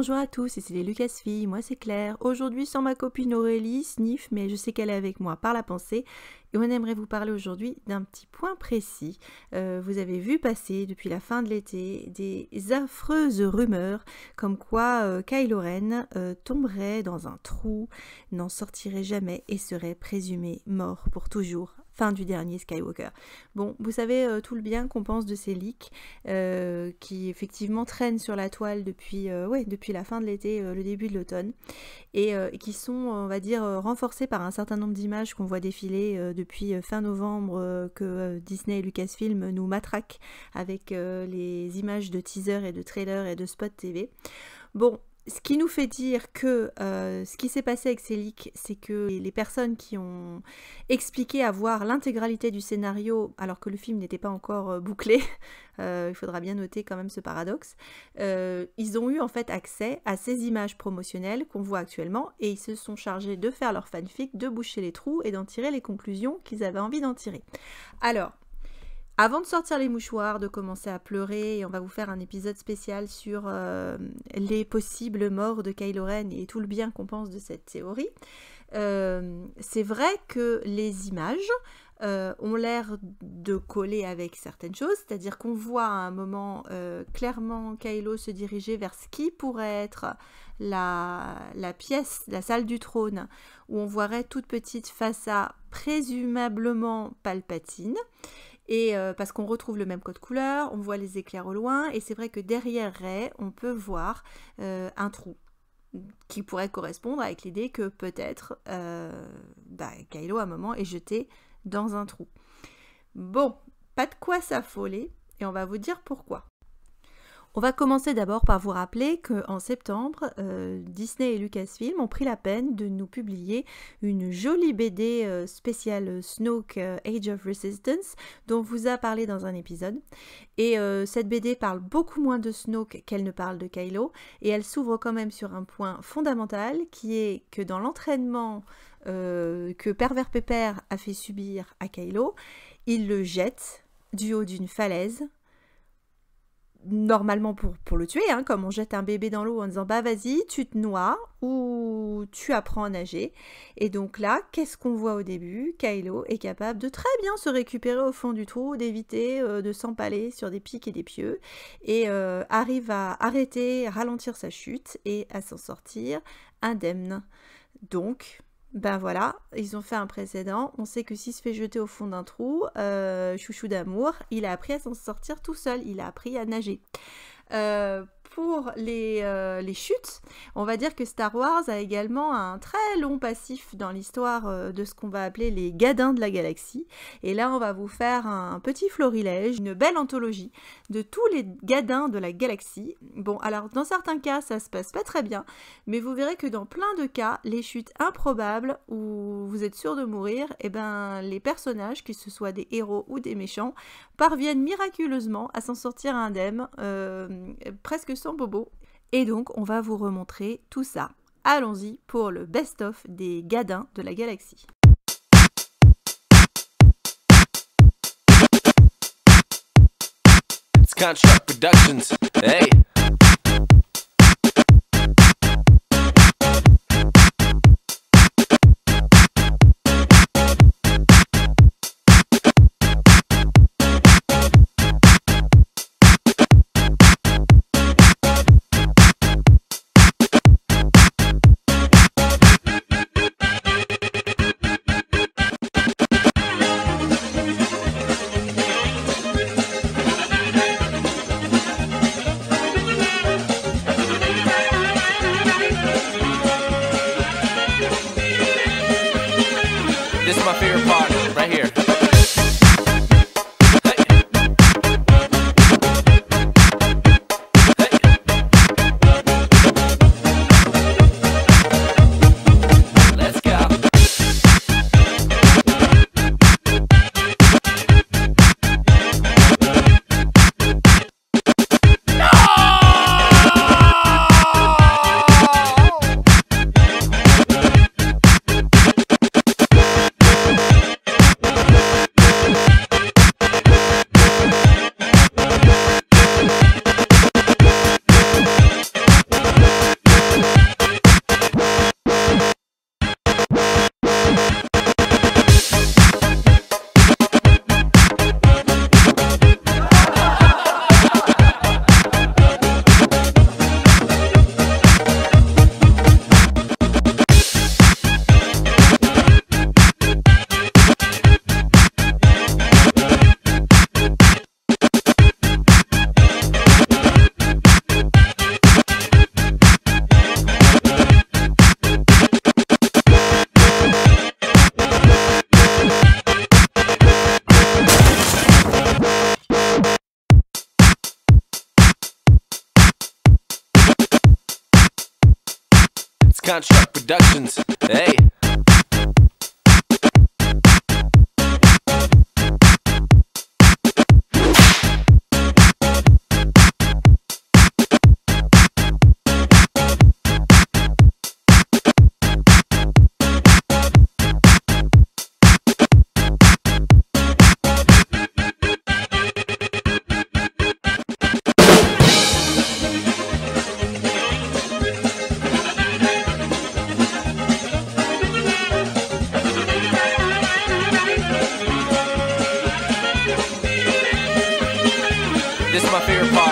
Bonjour à tous, ici les Lucasfilles, moi c'est Claire. Aujourd'hui sans ma copine Aurélie, Sniff, mais je sais qu'elle est avec moi par la pensée. Et on aimerait vous parler aujourd'hui d'un petit point précis. Vous avez vu passer depuis la fin de l'été des affreuses rumeurs comme quoi Kylo Ren tomberait dans un trou, n'en sortirait jamais et serait présumé mort pour toujours. Fin du dernier Skywalker. Bon, vous savez tout le bien qu'on pense de ces leaks qui effectivement traînent sur la toile depuis la fin de l'été, le début de l'automne et qui sont, on va dire, renforcés par un certain nombre d'images qu'on voit défiler depuis fin novembre que Disney et Lucasfilm nous matraquent avec les images de teasers et de trailers et de spots TV. Bon, ce qui nous fait dire que ce qui s'est passé avec ces leaks, c'est que les personnes qui ont expliqué avoir l'intégralité du scénario alors que le film n'était pas encore bouclé, il faudra bien noter quand même ce paradoxe, ils ont eu en fait accès à ces images promotionnelles qu'on voit actuellement et ils se sont chargés de faire leur fanfic, de boucher les trous et d'en tirer les conclusions qu'ils avaient envie d'en tirer. Alors, avant de sortir les mouchoirs, de commencer à pleurer, et on va vous faire un épisode spécial sur les possibles morts de Kylo Ren et tout le bien qu'on pense de cette théorie, c'est vrai que les images ont l'air de coller avec certaines choses, c'est-à-dire qu'on voit à un moment clairement Kylo se diriger vers ce qui pourrait être la pièce, la salle du trône, où on verrait toute petite face à présumablement Palpatine. Et parce qu'on retrouve le même code couleur, on voit les éclairs au loin, et c'est vrai que derrière Rey, on peut voir un trou qui pourrait correspondre avec l'idée que peut-être Kylo à un moment est jeté dans un trou. Bon, pas de quoi s'affoler, et on va vous dire pourquoi. On va commencer d'abord par vous rappeler qu'en septembre, Disney et Lucasfilm ont pris la peine de nous publier une jolie BD spéciale Snoke Age of Resistance dont on vous a parlé dans un épisode. Et cette BD parle beaucoup moins de Snoke qu'elle ne parle de Kylo et elle s'ouvre quand même sur un point fondamental qui est que dans l'entraînement que Pervers Pépère a fait subir à Kylo, il le jette du haut d'une falaise, normalement pour le tuer, hein, comme on jette un bébé dans l'eau en disant bah vas-y, tu te noies ou tu apprends à nager. Et donc là, qu'est-ce qu'on voit au début? Kylo est capable de très bien se récupérer au fond du trou, d'éviter de s'empaler sur des pics et des pieux, et arrive à arrêter, à ralentir sa chute et à s'en sortir indemne. Donc ben voilà, ils ont fait un précédent, on sait que s'il se fait jeter au fond d'un trou, chouchou d'amour, il a appris à s'en sortir tout seul, il a appris à nager. Pour les chutes, on va dire que Star Wars a également un très long passif dans l'histoire de ce qu'on va appeler les gadins de la galaxie. Et là, on va vous faire un petit florilège, une belle anthologie de tous les gadins de la galaxie. Bon, alors dans certains cas, ça se passe pas très bien, mais vous verrez que dans plein de cas, les chutes improbables où vous êtes sûr de mourir, et ben les personnages, que ce soit des héros ou des méchants, parviennent miraculeusement à s'en sortir indemnes, presque sans bobo. Et donc on va vous remontrer tout ça. Allons-y pour le best-of des gadins de la galaxie. It's Construct Productions. Hey. This is my favorite part, right here. Let's go. Construct Productions. Hey. This is my favorite part.